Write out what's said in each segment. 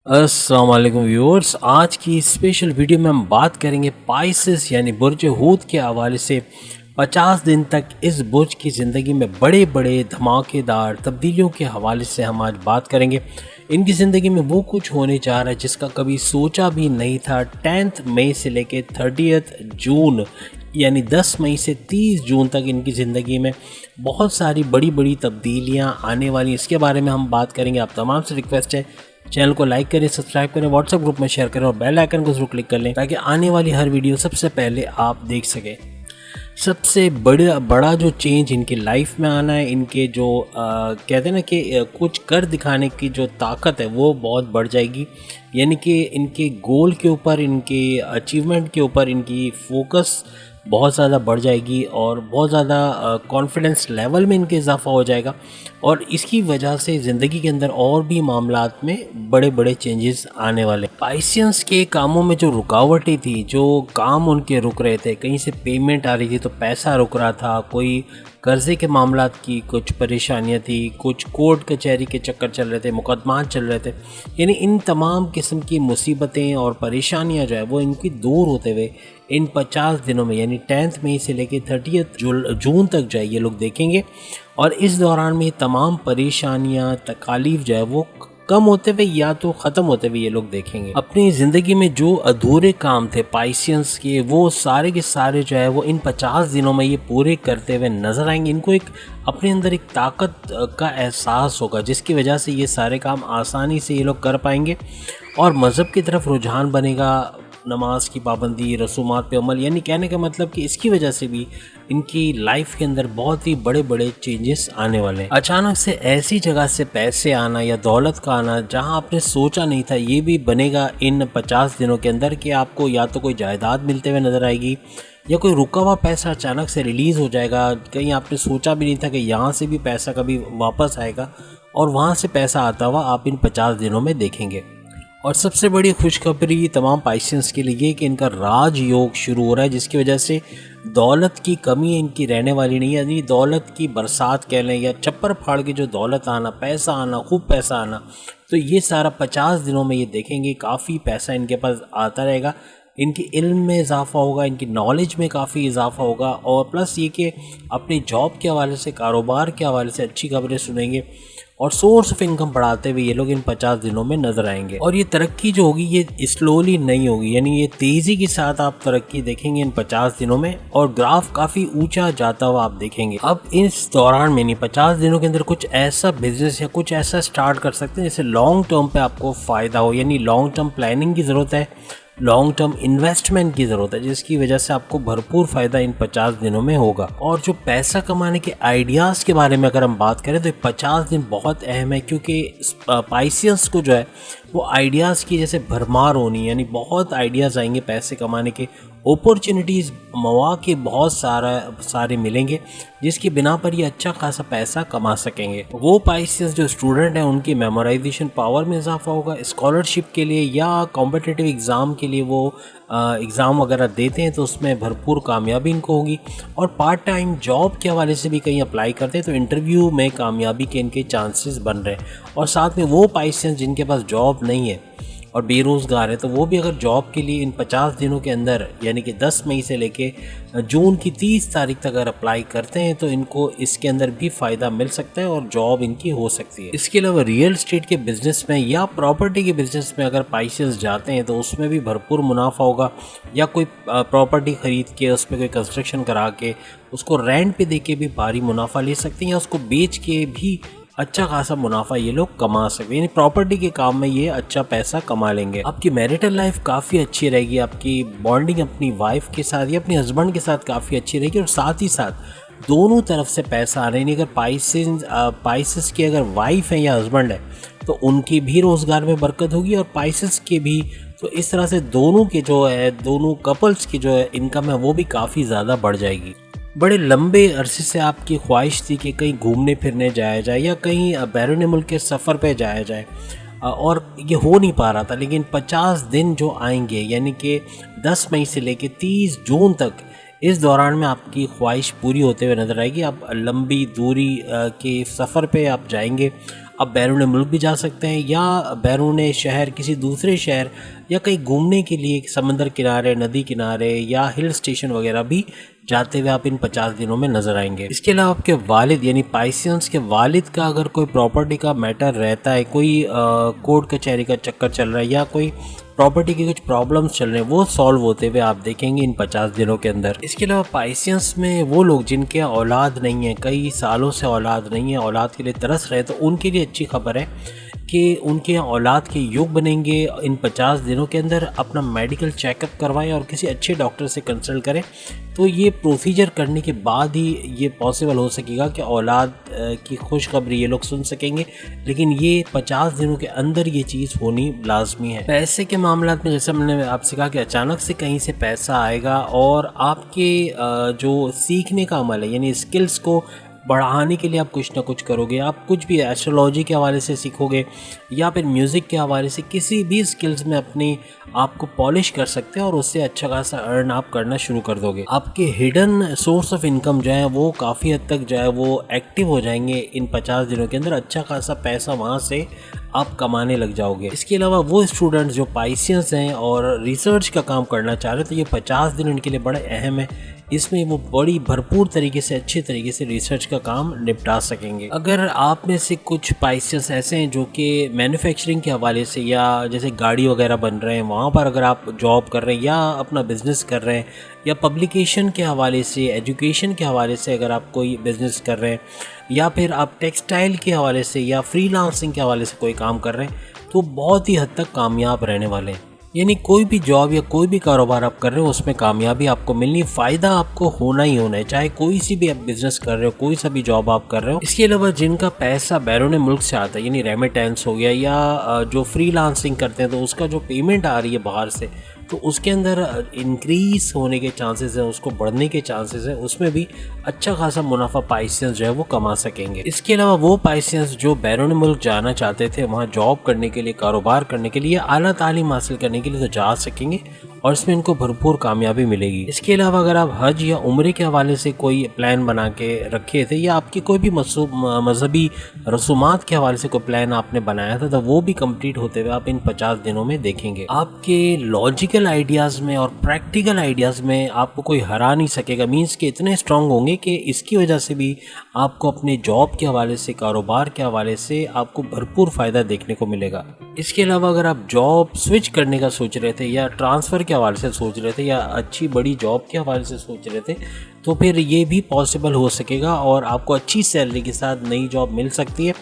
अस्सलाम वालेकुम व्यूअर्स। आज की स्पेशल वीडियो में हम बात करेंगे पाइसेस यानी बुर्ज हूत के हवाले से 50 दिन तक इस बुर्ज की ज़िंदगी में बड़े बड़े धमाकेदार तब्दीलियों के हवाले से हम आज बात करेंगे। इनकी ज़िंदगी में वो कुछ होने जा रहा है जिसका कभी सोचा भी नहीं था। 10 मई से लेके 30 जून यानी 10 मई से 30 जून तक इनकी ज़िंदगी में बहुत सारी बड़ी बड़ी तब्दीलियाँ आने वाली, इसके बारे में हम बात करेंगे। आप तमाम से रिक्वेस्ट है, चैनल को लाइक करें, सब्सक्राइब करें, व्हाट्सएप ग्रुप में शेयर करें और बेल आइकन को जरूर क्लिक कर लें ताकि आने वाली हर वीडियो सबसे पहले आप देख सकें। सबसे बड़ा जो चेंज इनकी लाइफ में आना है, इनके जो कहते हैं ना कि कुछ कर दिखाने की जो ताकत है वो बहुत बढ़ जाएगी। यानी कि इनके गोल के ऊपर, इनके अचीवमेंट के ऊपर इनकी फोकस बहुत ज़्यादा बढ़ जाएगी और बहुत ज़्यादा कॉन्फिडेंस लेवल में इनके इजाफा हो जाएगा और इसकी वजह से ज़िंदगी के अंदर और भी मामलात में बड़े बड़े चेंजेस आने वाले। पाइसियंस के कामों में जो रुकावटें थी, जो काम उनके रुक रहे थे, कहीं से पेमेंट आ रही थी तो पैसा रुक रहा था, कोई कर्ज़े के मामलात की कुछ परेशानियां थी, कुछ कोर्ट कचहरी के चक्कर चल रहे थे, मुकदमात चल रहे थे, यानी इन तमाम किस्म की मुसीबतें और परेशानियां जो है वो इनकी दूर होते हुए इन 50 दिनों में यानी 10 मई से लेकर 30 जून तक जो है ये लोग देखेंगे। और इस दौरान में तमाम परेशानियां, तकालीफ जो है वो कम होते हुए या तो ख़त्म होते हुए ये लोग देखेंगे। अपनी ज़िंदगी में जो अधूरे काम थे पाइसियंस के, वो सारे के सारे जो है वो इन 50 दिनों में ये पूरे करते हुए नज़र आएंगे। इनको एक अपने अंदर एक ताकत का एहसास होगा जिसकी वजह से ये सारे काम आसानी से ये लोग कर पाएंगे और मज़हब की तरफ रुझान बनेगा, नमाज की पाबंदी, रसूमात पे अमल, यानी कहने का मतलब कि इसकी वजह से भी इनकी लाइफ के अंदर बहुत ही बड़े बड़े चेंजेस आने वाले हैं। अचानक से ऐसी जगह से पैसे आना या दौलत का आना जहां आपने सोचा नहीं था, ये भी बनेगा इन 50 दिनों के अंदर कि आपको या तो कोई जायदाद मिलते हुए नज़र आएगी या कोई रुका हुआ पैसा अचानक से रिलीज़ हो जाएगा। कहीं आपने सोचा भी नहीं था कि यहाँ से भी पैसा कभी वापस आएगा और वहाँ से पैसा आता हुआ आप इन 50 दिनों में देखेंगे। और सबसे बड़ी खुशखबरी तमाम पाइसियंस के लिए कि इनका राजयोग शुरू हो रहा है जिसकी वजह से दौलत की कमी इनकी रहने वाली नहीं है। यानी दौलत की बरसात कह लें या छप्पर फाड़ के जो दौलत आना, पैसा आना, खूब पैसा आना, तो ये सारा 50 दिनों में ये देखेंगे काफ़ी पैसा इनके पास आता रहेगा। इनकी इल्म में इजाफा होगा, इनकी नॉलेज में काफ़ी इजाफा होगा और प्लस ये कि अपनी जॉब के हवाले से, कारोबार के हवाले से अच्छी खबरें सुनेंगे और सोर्स ऑफ इनकम बढ़ाते हुए ये लोग इन 50 दिनों में नजर आएंगे। और ये तरक्की जो होगी ये स्लोली नहीं होगी, यानी ये तेज़ी के साथ आप तरक्की देखेंगे इन 50 दिनों में और ग्राफ काफ़ी ऊंचा जाता हुआ आप देखेंगे। अब इस दौरान में नहीं, 50 दिनों के अंदर कुछ ऐसा बिजनेस या कुछ ऐसा स्टार्ट कर सकते हैं जिससे लॉन्ग टर्म पे आपको फ़ायदा हो। यानी लॉन्ग टर्म प्लानिंग की ज़रूरत है, लॉन्ग टर्म इन्वेस्टमेंट की ज़रूरत है जिसकी वजह से आपको भरपूर फ़ायदा इन 50 दिनों में होगा। और जो पैसा कमाने के आइडियाज़ के बारे में अगर हम बात करें तो 50 दिन बहुत अहम है क्योंकि पाइसियंस को जो है वो आइडियाज़ की जैसे भरमार होनी, यानी बहुत आइडियाज़ आएंगे पैसे कमाने के, अपॉर्चुनिटीज़, मौके बहुत सारे मिलेंगे जिसकी बिना पर ये अच्छा खासा पैसा कमा सकेंगे। वो पाइसियंस जो स्टूडेंट हैं उनकी मेमोराइजेशन पावर में इजाफा होगा, स्कॉलरशिप के लिए या कॉम्पिटिटिव एग्ज़ाम के लिए वो एग्ज़ाम वगैरह देते हैं तो उसमें भरपूर कामयाबी इनको होगी। और पार्ट टाइम जॉब के हवाले से भी कहीं अप्लाई करते हैं तो इंटरव्यू में कामयाबी के इनके चांसेस बन रहे हैं। और साथ में वो पाइसियंस जिनके पास जॉब नहीं है और बेरोज़गार है तो वो भी अगर जॉब के लिए इन 50 दिनों के अंदर यानी कि 10 मई से लेके जून की 30 तारीख तक अगर अप्लाई करते हैं तो इनको इसके अंदर भी फ़ायदा मिल सकता है और जॉब इनकी हो सकती है। इसके अलावा रियल एस्टेट के बिज़नेस में या प्रॉपर्टी के बिज़नेस में अगर पाइसियंस जाते हैं तो उसमें भी भरपूर मुनाफा होगा, या कोई प्रॉपर्टी ख़रीद के उस पर कोई कंस्ट्रक्शन करा के उसको रेंट पे दे के भी भारी मुनाफा ले सकते हैं या उसको बेच के भी अच्छा खासा मुनाफा ये लोग कमा सकते हैं। यानी प्रॉपर्टी के काम में ये अच्छा पैसा कमा लेंगे। आपकी मैरिटल लाइफ काफ़ी अच्छी रहेगी, आपकी बॉन्डिंग अपनी वाइफ के साथ या अपने हस्बैंड के साथ काफ़ी अच्छी रहेगी और साथ ही साथ दोनों तरफ से पैसा आ रहा है। अगर पाइसेस की अगर वाइफ है या हस्बैंड है तो उनकी भी रोज़गार में बरकत होगी और पाइसेस के भी, तो इस तरह से दोनों के जो है, दोनों कपल्स की जो है इनकम है वो भी काफ़ी ज़्यादा बढ़ जाएगी। बड़े लंबे अरसे से आपकी ख्वाहिश थी कि कहीं घूमने फिरने जाया जाए या कहीं बैरून मुल्क के सफ़र पे जाया जाए और ये हो नहीं पा रहा था, लेकिन 50 दिन जो आएंगे यानी कि 10 मई से लेकर 30 जून तक, इस दौरान में आपकी ख्वाहिश पूरी होते हुए नज़र आएगी। आप लंबी दूरी के सफ़र पे आप जाएंगे, आप बैरून मुल्क भी जा सकते हैं या बैरून शहर किसी दूसरे शहर या कहीं घूमने के लिए समंदर किनारे, नदी किनारे या हिल स्टेशन वगैरह भी जाते हुए आप इन 50 दिनों में नजर आएंगे। इसके अलावा आपके वालिद यानी पाइसियंस के वालिद का अगर कोई प्रॉपर्टी का मैटर रहता है, कोई कोर्ट कचहरी का चक्कर चल रहा है या कोई प्रॉपर्टी के कुछ प्रॉब्लम्स चल रहे हैं, वो सॉल्व होते हुए आप देखेंगे इन 50 दिनों के अंदर। इसके अलावा पाइसियंस में वो लोग जिनके औलाद नहीं है, कई सालों से औलाद नहीं है, औलाद के लिए तरस रहे, तो उनके लिए अच्छी खबर है कि उनके औलाद के योग बनेंगे। इन 50 दिनों के अंदर अपना मेडिकल चेकअप करवाएं और किसी अच्छे डॉक्टर से कंसल्ट करें, तो ये प्रोसीजर करने के बाद ही ये पॉसिबल हो सकेगा कि औलाद की खुशखबरी ये लोग सुन सकेंगे। लेकिन ये 50 दिनों के अंदर ये चीज़ होनी लाजमी है। पैसे के मामला में जैसे मैंने आपसे कहा कि अचानक से कहीं से पैसा आएगा और आपके जो सीखने का अमल है यानी स्किल्स को बढ़ाने के लिए आप कुछ ना कुछ करोगे। आप कुछ भी एस्ट्रोलॉजी के हवाले से सीखोगे या फिर म्यूज़िक के हवाले से किसी भी स्किल्स में अपनी आप को पॉलिश कर सकते हैं और उससे अच्छा खासा अर्न आप करना शुरू कर दोगे। आपके हिडन सोर्स ऑफ इनकम जो है वो काफ़ी हद तक जो है वो एक्टिव हो जाएंगे इन 50 दिनों के अंदर। अच्छा खासा पैसा वहाँ से आप कमाने लग जाओगे। इसके अलावा वो स्टूडेंट्स जो पाइसियंस हैं और रिसर्च का काम करना चाह रहे हैं, तो ये 50 दिन उनके लिए बड़े अहम है। इसमें वो बड़ी भरपूर तरीके से अच्छे तरीके से रिसर्च का काम निपटा सकेंगे। अगर आप में से कुछ पाइसियंस ऐसे हैं जो कि मैन्युफैक्चरिंग के हवाले से या जैसे गाड़ी वगैरह बन रहे हैं वहाँ पर अगर आप जॉब कर रहे हैं या अपना बिजनेस कर रहे हैं या पब्लिकेशन के हवाले से, एजुकेशन के हवाले से अगर आप कोई बिजनेस कर रहे हैं या फिर आप टेक्सटाइल के हवाले से या फ्रीलांसिंग के हवाले से कोई काम कर रहे हैं, तो बहुत ही हद तक कामयाब रहने वाले हैं। यानी कोई भी जॉब या कोई भी कारोबार आप कर रहे हो उसमें कामयाबी आपको मिलनी, फ़ायदा आपको होना ही होना है, चाहे कोई सी भी आप बिजनेस कर रहे हो, कोई सा भी जॉब आप कर रहे हो। इसके अलावा जिनका पैसा बैरून मुल्क से आता है यानी रेमिटेंस हो गया या जो फ्रीलांसिंग करते हैं तो उसका जो पेमेंट आ रही है बाहर से, तो उसके अंदर इंक्रीज होने के चांसेस हैं, उसको बढ़ने के चांसेस हैं, उसमें भी अच्छा खासा मुनाफा पाइसियंस जो है वो कमा सकेंगे। इसके अलावा वो पाइसियंस जो बैरून मुल्क जाना चाहते थे वहाँ जॉब करने के लिए, कारोबार करने के लिए, आला तालीम हासिल करने के लिए, तो जा सकेंगे और इसमें इनको भरपूर कामयाबी मिलेगी। इसके अलावा अगर आप हज या उम्रे के हवाले से कोई प्लान बना के रखे थे या आपकी कोई भी मजहबी रसूमात के हवाले से कोई प्लान आपने बनाया था, तो वो भी कंप्लीट होते हुए आप इन 50 दिनों में देखेंगे। आपके लॉजिकल आइडियाज़ में और प्रैक्टिकल आइडियाज़ में आपको कोई हरा नहीं सकेगा। मीन्स के इतने स्ट्रांग होंगे कि इसकी वजह से भी आपको अपने जॉब के हवाले से, कारोबार के हवाले से आपको भरपूर फ़ायदा देखने को मिलेगा। इसके अलावा अगर आप जॉब स्विच करने का सोच रहे थे या ट्रांसफ़र के हवाले से सोच रहे थे या अच्छी बड़ी जॉब के हवाले से सोच रहे थे, तो फिर ये भी पॉसिबल हो सकेगा और आपको अच्छी सैलरी के साथ नई जॉब मिल सकती है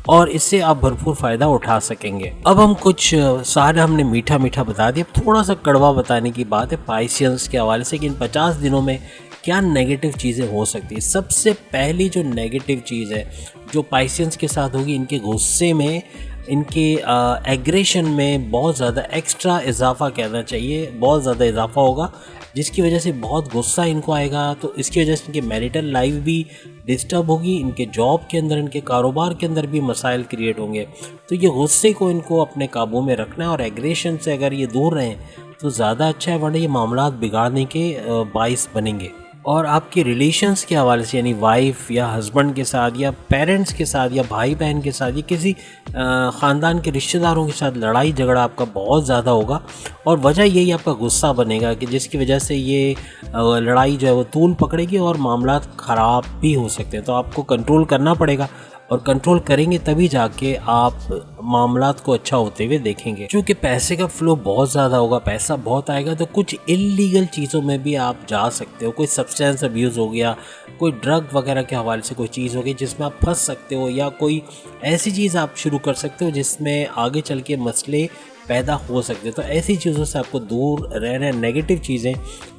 और इससे आप भरपूर फ़ायदा उठा सकेंगे। अब हम कुछ सारे हमने मीठा मीठा बता दिया, थोड़ा सा कड़वा बताने की बात है पाइसियंस के हवाले से कि इन 50 दिनों में क्या नेगेटिव चीज़ें हो सकती है। सबसे पहली जो नेगेटिव चीज़ है जो पाइसियंस के साथ होगी, इनके गुस्से में, इनके एग्रेशन में बहुत ज़्यादा एक्स्ट्रा इजाफा कहना चाहिए, बहुत ज़्यादा इजाफा होगा, जिसकी वजह से बहुत गुस्सा इनको आएगा। तो इसकी वजह से इनके मैरिटल लाइफ भी डिस्टर्ब होगी, इनके जॉब के अंदर, इनके कारोबार के अंदर भी मसाइल क्रिएट होंगे। तो ये गुस्से को इनको अपने काबू में रखना है और एग्रेशन से अगर ये दूर रहें तो ज़्यादा अच्छा है, वरना ये मामला बिगाड़ने के बाइस बनेंगे। और आपके रिलेशंस के हवाले से यानी वाइफ या हस्बैंड के साथ या पेरेंट्स के साथ या भाई बहन के साथ या किसी ख़ानदान के रिश्तेदारों के साथ लड़ाई झगड़ा आपका बहुत ज़्यादा होगा और वजह यही आपका गुस्सा बनेगा कि जिसकी वजह से ये लड़ाई जो है वो तूल पकड़ेगी और मामला ख़राब भी हो सकते हैं। तो आपको कंट्रोल करना पड़ेगा और कंट्रोल करेंगे तभी जाके आप मामलात को अच्छा होते हुए देखेंगे। क्योंकि पैसे का फ्लो बहुत ज़्यादा होगा, पैसा बहुत आएगा, तो कुछ इल्लीगल चीज़ों में भी आप जा सकते हो। कोई सब्सटेंस अब्यूज़ हो गया, कोई ड्रग वगैरह के हवाले से कोई चीज़ हो गई जिसमें आप फंस सकते हो, या कोई ऐसी चीज़ आप शुरू कर सकते हो जिसमें आगे चल के मसले पैदा हो सकते हैं। तो ऐसी चीज़ों से आपको दूर रहना, नेगेटिव चीज़ें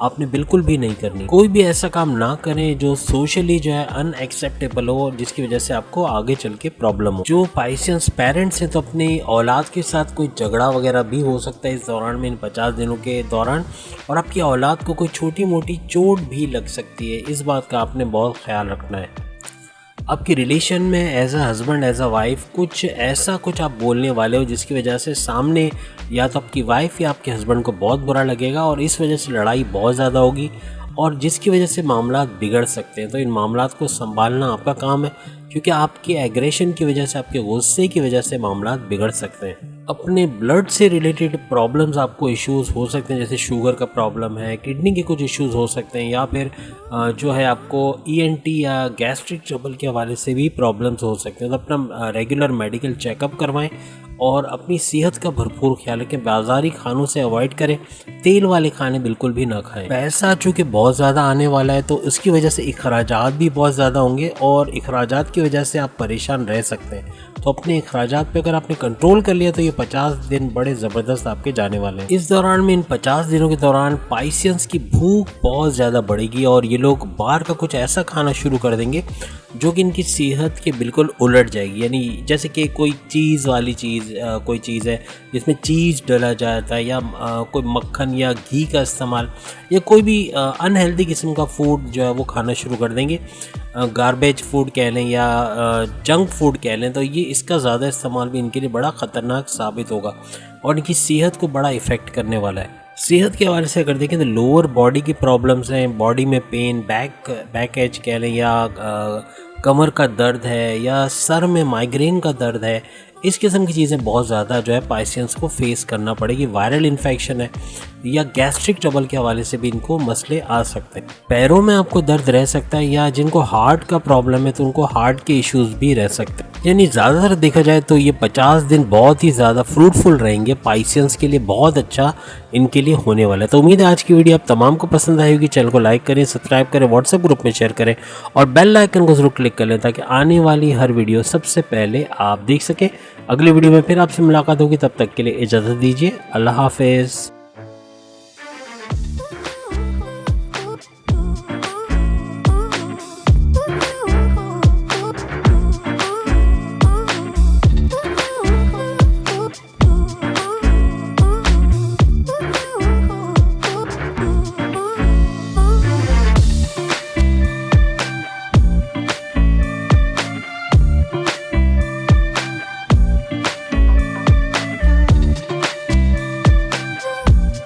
आपने बिल्कुल भी नहीं करनी। कोई भी ऐसा काम ना करें जो सोशली जो है अनएक्सेप्टेबल हो, जिसकी वजह से आपको आगे चल के प्रॉब्लम हो। जो पाइसियंस पेरेंट्स हैं तो अपनी औलाद के साथ कोई झगड़ा वगैरह भी हो सकता है इस दौरान में, इन 50 दिनों के दौरान, और आपकी औलाद को कोई छोटी मोटी चोट भी लग सकती है। इस बात का आपने बहुत ख्याल रखना है। आपकी रिलेशन में as a husband, as a wife कुछ ऐसा कुछ आप बोलने वाले हो जिसकी वजह से सामने या तो आपकी वाइफ या आपके हस्बैंड को बहुत बुरा लगेगा और इस वजह से लड़ाई बहुत ज़्यादा होगी और जिसकी वजह से मामला बिगड़ सकते हैं। तो इन मामलात को संभालना आपका काम है, क्योंकि आपके एग्रेशन की वजह से, आपके गुस्से की वजह से मामला बिगड़ सकते हैं। अपने ब्लड से रिलेटेड प्रॉब्लम्स आपको इश्यूज हो सकते हैं, जैसे शुगर का प्रॉब्लम है, किडनी के कुछ इश्यूज हो सकते हैं, या फिर जो है आपको ENT या गैस्ट्रिक ट्रबल के हवाले से भी प्रॉब्लम्स हो सकते हैं। तो अपना रेगुलर मेडिकल चेकअप करवाएं और अपनी सेहत का भरपूर ख्याल रखें। बाज़ारी खानों से अवॉइड करें, तेल वाले खाने बिल्कुल भी ना खाएं। पैसा चूँकि बहुत ज़्यादा आने वाला है तो उसकी वजह से अखराजात भी बहुत ज़्यादा होंगे और अखराजात की वजह से आप परेशान रह सकते हैं। तो अपने अखराजात पे अगर आपने कंट्रोल कर लिया तो ये 50 दिन बड़े ज़बरदस्त आपके जाने वाले हैं। इस दौरान में, इन 50 दिनों के दौरान पाइसियंस की भूख बहुत ज़्यादा बढ़ेगी और ये लोग बाहर का कुछ ऐसा खाना शुरू कर देंगे जो कि इनकी सेहत के बिल्कुल उलट जाएगी। यानी जैसे कि कोई चीज़ वाली कोई चीज़ है जिसमें चीज़ डाला जाता है, या कोई मक्खन या घी का इस्तेमाल, या कोई भी अनहेल्दी किस्म का फूड जो है वो खाना शुरू कर देंगे। गार्बेज फूड कह लें या जंक फूड कह लें, तो ये इसका ज़्यादा इस्तेमाल भी इनके लिए बड़ा ख़तरनाक साबित होगा और इनकी सेहत को बड़ा इफ़ेक्ट करने वाला है। सेहत के हवाले से अगर देखें तो लोअर बॉडी की प्रॉब्लम्स हैं, बॉडी में पेन, बैक एच कह लें, या कमर का दर्द है, या सर में माइग्रेन का दर्द है, इस किस्म की चीज़ें बहुत ज़्यादा जो है पाइसियंस को फेस करना पड़ेगी। वायरल इन्फेक्शन है या गैस्ट्रिक ट्रबल के हवाले से भी इनको मसले आ सकते हैं। पैरों में आपको दर्द रह सकता है, या जिनको हार्ट का प्रॉब्लम है तो उनको हार्ट के इश्यूज भी रह सकते हैं। यानी ज़्यादातर देखा जाए तो ये 50 दिन बहुत ही ज़्यादा फ्रूटफुल रहेंगे पाइसियंस के लिए, बहुत अच्छा इनके लिए होने वाला है। तो उम्मीद है आज की वीडियो आप तमाम को पसंद आई होगी। चैनल को लाइक करें, सब्सक्राइब करें, व्हाट्सएप ग्रुप में शेयर करें और बेल आइकन को जरूर क्लिक कर लें ताकि आने वाली हर वीडियो सबसे पहले आप देख सकें। अगली वीडियो में फिर आपसे मुलाकात होगी, तब तक के लिए इजाज़त दीजिए। अल्लाह हाफिज़।